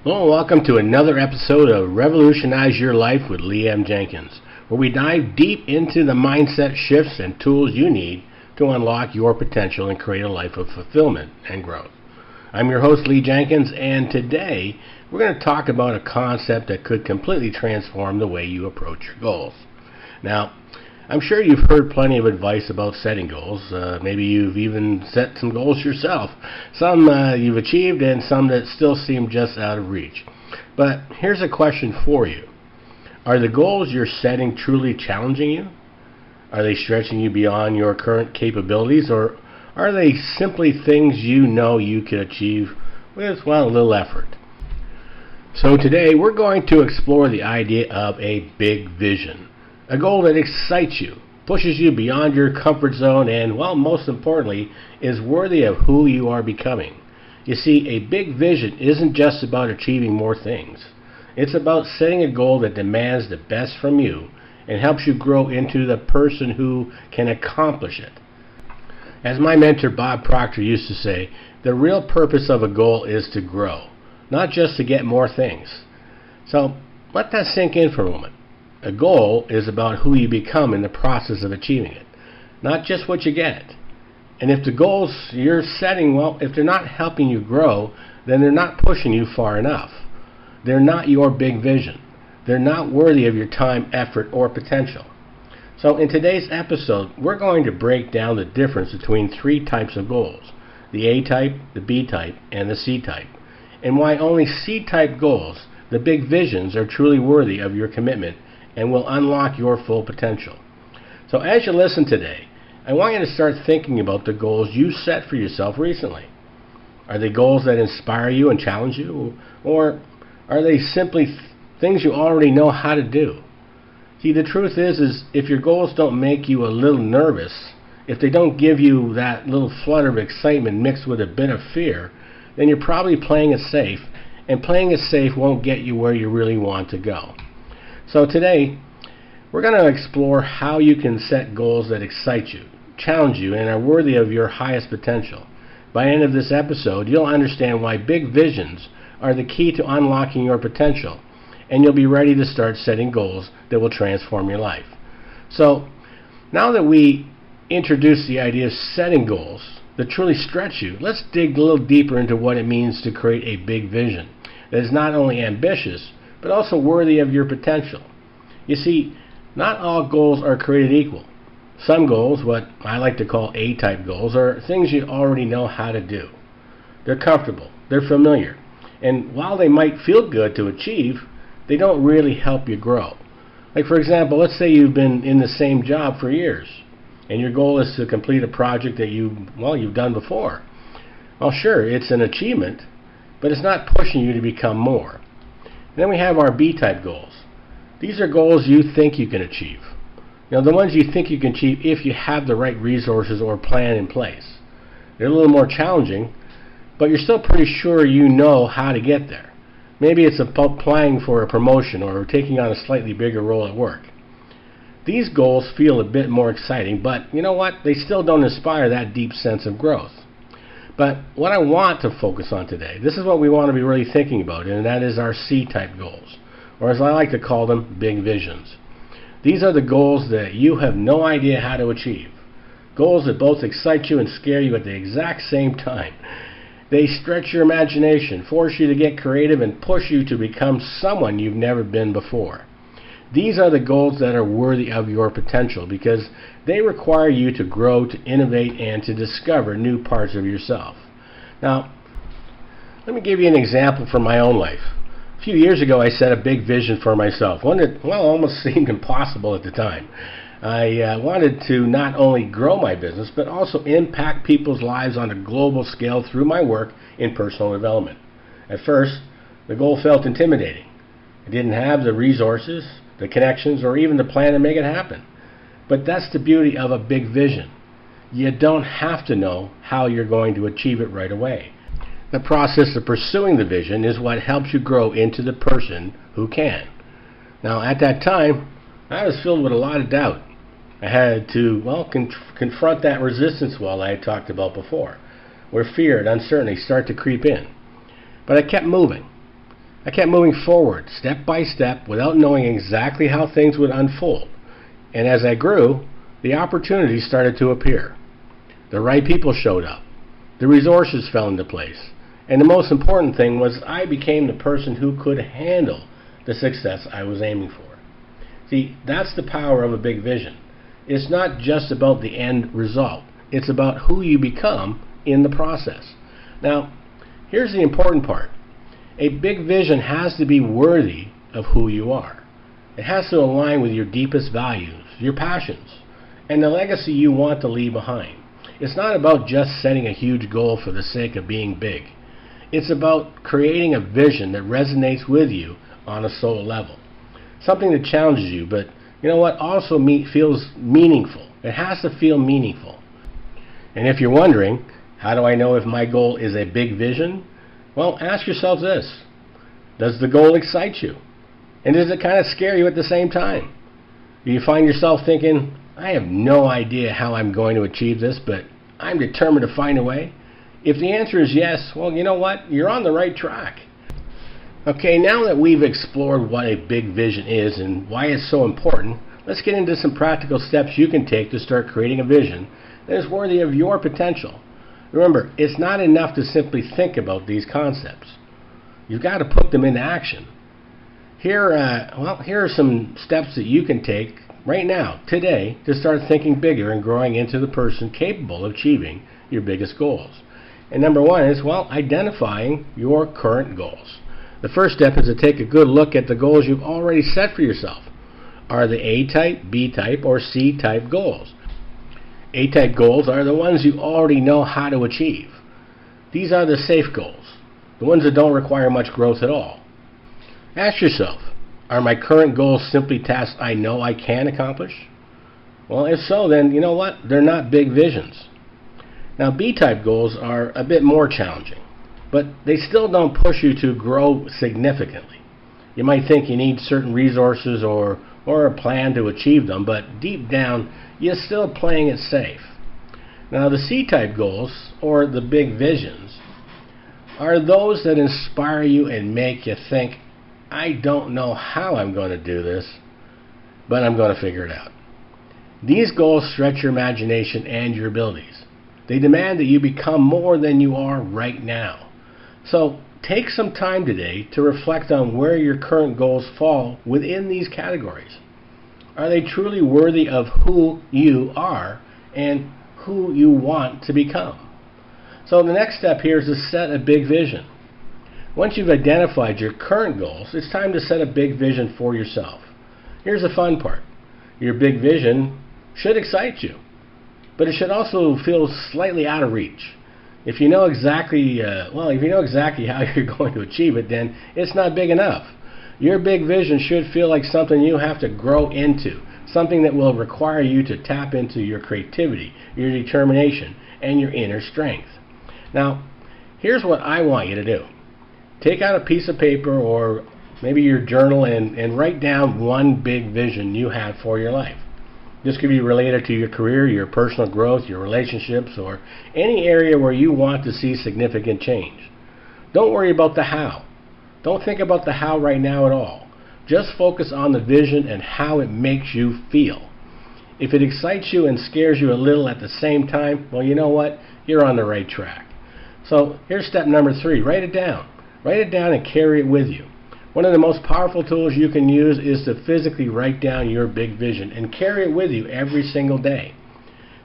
Hello and welcome to another episode of Revolutionize Your Life with Jenkins, where we dive deep into the mindset shifts and tools you need to unlock your potential and create a life of fulfillment and growth. I'm your host, Lee Jenkins, and today we're going to talk about a concept that could completely transform the way you approach your goals. Now, I'm sure you've heard plenty of advice about setting goals. Maybe you've even set some goals yourself. Some you've achieved and some that still seem just out of reach. But here's a question for you. Are the goals you're setting truly challenging you? Are they stretching you beyond your current capabilities, or are they simply things you know you can achieve with, a little effort? So today we're going to explore the idea of a big vision. A goal that excites you, pushes you beyond your comfort zone, and, most importantly, is worthy of who you are becoming. You see, a big vision isn't just about achieving more things. It's about setting a goal that demands the best from you and helps you grow into the person who can accomplish it. As my mentor Bob Proctor used to say, the real purpose of a goal is to grow, not just to get more things. So let that sink in for a moment. A goal is about who you become in the process of achieving it, not just what you get. And if the goals you're setting, if they're not helping you grow, then they're not pushing you far enough. They're not your big vision. They're not worthy of your time, effort, or potential. So in today's episode, we're going to break down the difference between three types of goals: the A type, the B type, and the C type, and why only C-type goals, the big visions, are truly worthy of your commitment and will unlock your full potential. So as you listen today, I want you to start thinking about the goals you set for yourself recently. Are they goals that inspire you and challenge you, or are they simply things you already know how to do? See, the truth is if your goals don't make you a little nervous, if they don't give you that little flutter of excitement mixed with a bit of fear, then you're probably playing it safe, and playing it safe won't get you where you really want to go. So today, we're going to explore how you can set goals that excite you, challenge you, and are worthy of your highest potential. By the end of this episode, you'll understand why big visions are the key to unlocking your potential, and you'll be ready to start setting goals that will transform your life. So, now that we introduce the idea of setting goals that truly stretch you, let's dig a little deeper into what it means to create a big vision that is not only ambitious, but also worthy of your potential. You see, not all goals are created equal. Some goals, what I like to call A-type goals, are things you already know how to do. They're comfortable, they're familiar, and while they might feel good to achieve, they don't really help you grow. Like, for example, let's say you've been in the same job for years, and your goal is to complete a project that you've done before. Well, sure, it's an achievement, but it's not pushing you to become more. Then we have our B-type goals. These are goals you think you can achieve. The ones you think you can achieve if you have the right resources or plan in place. They're a little more challenging, but you're still pretty sure you know how to get there. Maybe it's applying for a promotion or taking on a slightly bigger role at work. These goals feel a bit more exciting, but you know what? They still don't inspire that deep sense of growth. But what I want to focus on today, this is what we want to be really thinking about, and that is our C-type goals, or as I like to call them, big visions. These are the goals that you have no idea how to achieve. Goals that both excite you and scare you at the exact same time. They stretch your imagination, force you to get creative, and push you to become someone you've never been before. These are the goals that are worthy of your potential because they require you to grow, to innovate, and to discover new parts of yourself. Now, let me give you an example from my own life. A few years ago, I set a big vision for myself, one that, almost seemed impossible at the time. I wanted to not only grow my business, but also impact people's lives on a global scale through my work in personal development. At first, the goal felt intimidating. I didn't have the resources, the connections, or even the plan to make it happen. But that's the beauty of a big vision. You don't have to know how you're going to achieve it right away. The process of pursuing the vision is what helps you grow into the person who can. Now, at that time, I was filled with a lot of doubt. I had to, confront that resistance wall I had talked about before, where fear and uncertainty start to creep in. But I kept moving. I kept moving forward, step by step, without knowing exactly how things would unfold. And as I grew, the opportunities started to appear. The right people showed up. The resources fell into place. And the most important thing was I became the person who could handle the success I was aiming for. See, that's the power of a big vision. It's not just about the end result. It's about who you become in the process. Now, here's the important part. A big vision has to be worthy of who you are. It has to align with your deepest values, your passions, and the legacy you want to leave behind. It's not about just setting a huge goal for the sake of being big. It's about creating a vision that resonates with you on a soul level. Something that challenges you, but you know what, also feels meaningful. It has to feel meaningful. And if you're wondering, how do I know if my goal is a big vision? Well, ask yourself this. Does the goal excite you? And does it kind of scare you at the same time? Do you find yourself thinking, I have no idea how I'm going to achieve this, but I'm determined to find a way? If the answer is yes, well, you know what? You're on the right track. Okay, now that we've explored what a big vision is and why it's so important, let's get into some practical steps you can take to start creating a vision that is worthy of your potential. Remember, it's not enough to simply think about these concepts. You've got to put them into action. Here are some steps that you can take right now, today, to start thinking bigger and growing into the person capable of achieving your biggest goals. And number one is, identifying your current goals. The first step is to take a good look at the goals you've already set for yourself. Are they A-type, B-type, or C-type goals? A-type goals are the ones you already know how to achieve. These are the safe goals, the ones that don't require much growth at all. Ask yourself, are my current goals simply tasks I know I can accomplish? Well, if so, then you know what? They're not big visions. Now, B-type goals are a bit more challenging, but they still don't push you to grow significantly. You might think you need certain resources or a plan to achieve them, but deep down, you're still playing it safe. Now, the C-type goals, or the big visions, are those that inspire you and make you think, I don't know how I'm going to do this, but I'm going to figure it out. These goals stretch your imagination and your abilities. They demand that you become more than you are right now. So, take some time today to reflect on where your current goals fall within these categories. Are they truly worthy of who you are and who you want to become? So the next step here is to set a big vision. Once you've identified your current goals, it's time to set a big vision for yourself. Here's the fun part. Your big vision should excite you, but it should also feel slightly out of reach. If you know exactly how you're going to achieve it, then it's not big enough. Your big vision should feel like something you have to grow into, something that will require you to tap into your creativity, your determination, and your inner strength. Now, here's what I want you to do. Take out a piece of paper or maybe your journal and write down one big vision you have for your life. This could be related to your career, your personal growth, your relationships, or any area where you want to see significant change. Don't worry about the how. Don't think about the how right now at all. Just focus on the vision and how it makes you feel. If it excites you and scares you a little at the same time, well, you know what? You're on the right track. So here's step number 3. Write it down. Write it down and carry it with you. One of the most powerful tools you can use is to physically write down your big vision and carry it with you every single day.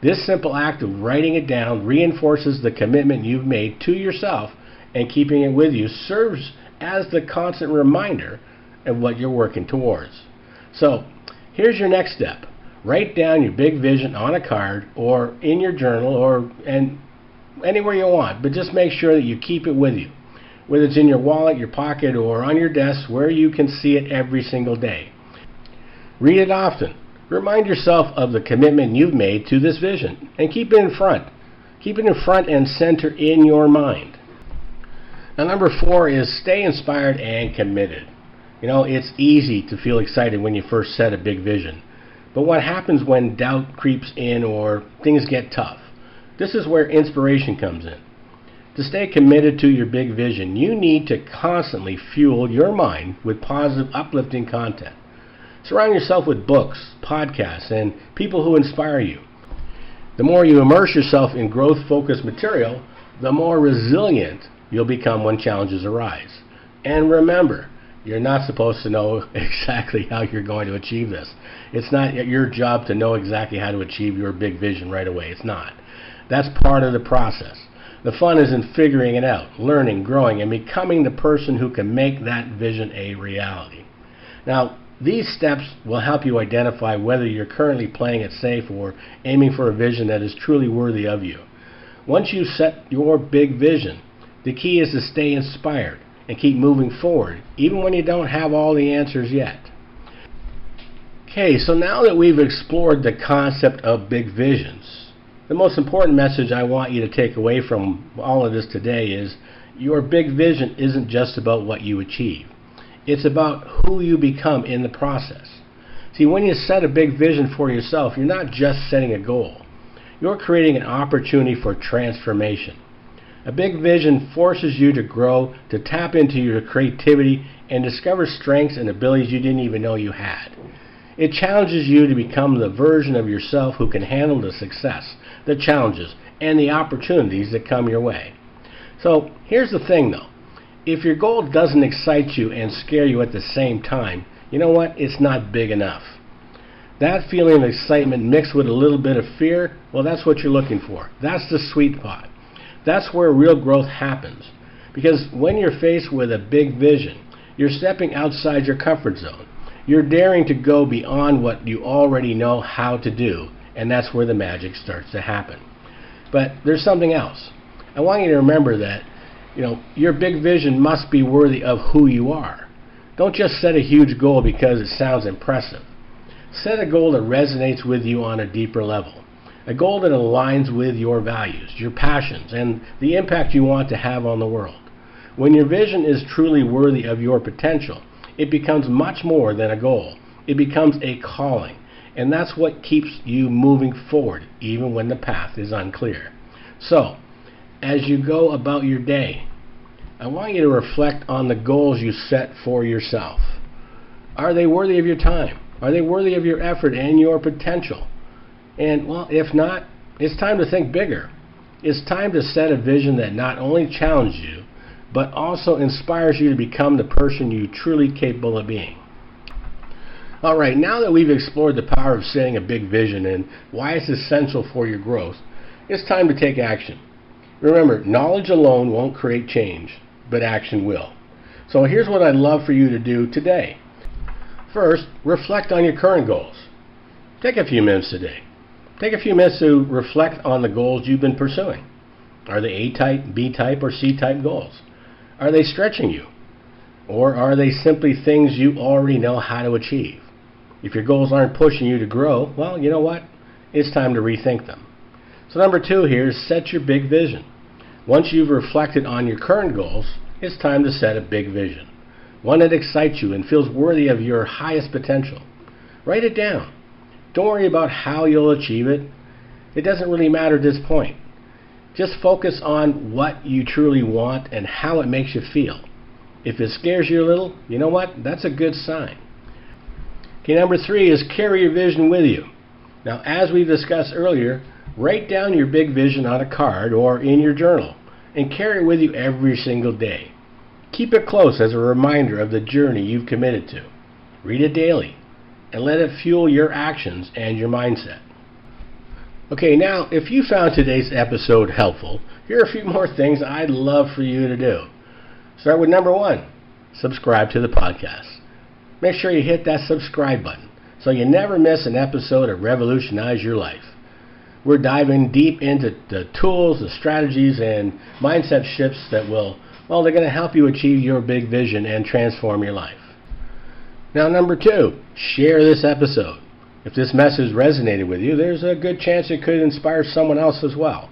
This simple act of writing it down reinforces the commitment you've made to yourself, and keeping it with you serves as the constant reminder of what you're working towards. So, here's your next step. Write down your big vision on a card or in your journal and anywhere you want, but just make sure that you keep it with you. Whether it's in your wallet, your pocket, or on your desk where you can see it every single day. Read it often. Remind yourself of the commitment you've made to this vision and keep it in front. Keep it in front and center in your mind. Now, number 4 is stay inspired and committed. You know, it's easy to feel excited when you first set a big vision. But what happens when doubt creeps in or things get tough? This is where inspiration comes in. To stay committed to your big vision, you need to constantly fuel your mind with positive, uplifting content. Surround yourself with books, podcasts, and people who inspire you. The more you immerse yourself in growth-focused material, the more resilient you'll become when challenges arise. And remember, you're not supposed to know exactly how you're going to achieve this. It's not your job to know exactly how to achieve your big vision right away. It's not. That's part of the process. The fun is in figuring it out, learning, growing, and becoming the person who can make that vision a reality. Now, these steps will help you identify whether you're currently playing it safe or aiming for a vision that is truly worthy of you. Once you set your big vision, the key is to stay inspired and keep moving forward, even when you don't have all the answers yet. Okay, so now that we've explored the concept of big visions, the most important message I want you to take away from all of this today is your big vision isn't just about what you achieve. It's about who you become in the process. See, when you set a big vision for yourself, you're not just setting a goal. You're creating an opportunity for transformation. A big vision forces you to grow, to tap into your creativity, and discover strengths and abilities you didn't even know you had. It challenges you to become the version of yourself who can handle the success, the challenges, and the opportunities that come your way. So here's the thing though. If your goal doesn't excite you and scare you at the same time, you know what? It's not big enough. That feeling of excitement mixed with a little bit of fear, well, that's what you're looking for. That's the sweet spot. That's where real growth happens. Because when you're faced with a big vision, you're stepping outside your comfort zone. You're daring to go beyond what you already know how to do, and that's where the magic starts to happen. But there's something else. I want you to remember that, your big vision must be worthy of who you are. Don't just set a huge goal because it sounds impressive. Set a goal that resonates with you on a deeper level. A goal that aligns with your values, your passions, and the impact you want to have on the world. When your vision is truly worthy of your potential, it becomes much more than a goal. It becomes a calling, and that's what keeps you moving forward, even when the path is unclear. So, as you go about your day, I want you to reflect on the goals you set for yourself. Are they worthy of your time? Are they worthy of your effort and your potential? And, well, if not, it's time to think bigger. It's time to set a vision that not only challenges you, but also inspires you to become the person you're truly capable of being. All right, now that we've explored the power of setting a big vision and why it's essential for your growth, it's time to take action. Remember, knowledge alone won't create change, but action will. So here's what I'd love for you to do today. First, reflect on your current goals. Take a few minutes today. Take a few minutes to reflect on the goals you've been pursuing. Are they A-type, B-type, or C-type goals? Are they stretching you? Or are they simply things you already know how to achieve? If your goals aren't pushing you to grow, well, you know what? It's time to rethink them. So number 2 here is set your big vision. Once you've reflected on your current goals, it's time to set a big vision. One that excites you and feels worthy of your highest potential. Write it down. Don't worry about how you'll achieve it. It doesn't really matter at this point. Just focus on what you truly want and how it makes you feel. If it scares you a little, you know what? That's a good sign. Okay, number 3 is carry your vision with you. Now, as we discussed earlier, write down your big vision on a card or in your journal and carry it with you every single day. Keep it close as a reminder of the journey you've committed to. Read it daily and let it fuel your actions and your mindset. Okay, now, if you found today's episode helpful, here are a few more things I'd love for you to do. Start with number 1, subscribe to the podcast. Make sure you hit that subscribe button so you never miss an episode of Revolutionize Your Life. We're diving deep into the tools, the strategies, and mindset shifts that they're going to help you achieve your big vision and transform your life. Now, number 2, share this episode. If this message resonated with you, there's a good chance it could inspire someone else as well.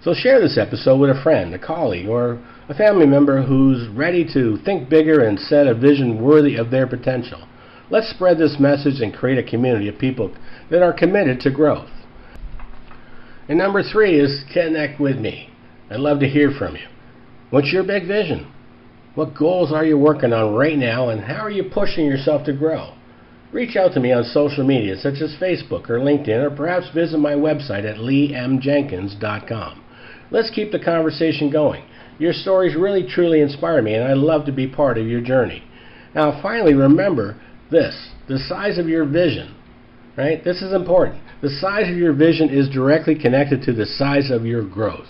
So share this episode with a friend, a colleague, or a family member who's ready to think bigger and set a vision worthy of their potential. Let's spread this message and create a community of people that are committed to growth. And number 3 is connect with me. I'd love to hear from you. What's your big vision? What goals are you working on right now, and how are you pushing yourself to grow? Reach out to me on social media such as Facebook or LinkedIn, or perhaps visit my website at leemjenkins.com. Let's keep the conversation going. Your stories really truly inspire me, and I love to be part of your journey. Now finally, remember this, the size of your vision, right? This is important. The size of your vision is directly connected to the size of your growth.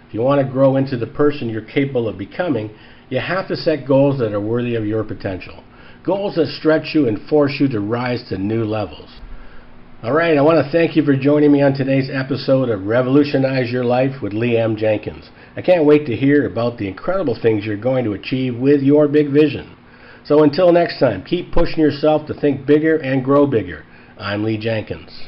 If you want to grow into the person you're capable of becoming, you have to set goals that are worthy of your potential. Goals that stretch you and force you to rise to new levels. Alright, I want to thank you for joining me on today's episode of Revolutionize Your Life with Liam Jenkins. I can't wait to hear about the incredible things you're going to achieve with your big vision. So until next time, keep pushing yourself to think bigger and grow bigger. I'm Lee Jenkins.